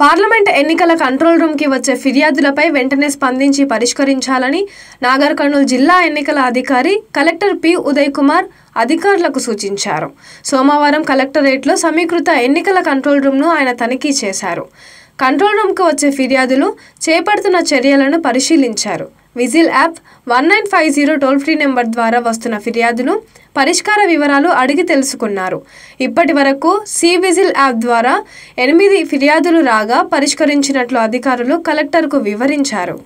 Parliament ఎన్నికల control రూమ్కి వచ్చే ఫిర్యాదులపై వెంటనే స్పందించి పరిష్కరించాలని నాగర్ కర్నూల్ జిల్లా ఎన్నికల అధికారి కలెక్టర్ పి ఉదయ్ కుమార్ అధికారులకు సూచించారు. సోమవారం కలెక్టరేట్లో సమీకృత ఎన్నికల కంట్రోల్ రూమ్ను ఆయన తనిఖీ చేశారు. కంట్రోల్ రూమ్కు వచ్చే ఫిర్యాదులు, చేపడుతున్న చర్యలను పరిశీలించారు. Vigil app 1950 toll free number ద్వారా వస్తున్న ఫిర్యాదులు, పరిష్కార వివరాలు అడిగి తెలుసుకున్నారు. ఇప్పటి వరకు సి విజిల్ యాప్ ద్వారా 8 ఫిర్యాదులు రాగా పరిష్కరించినట్లు అధికారులు కలెక్టర్కు వివరించారు.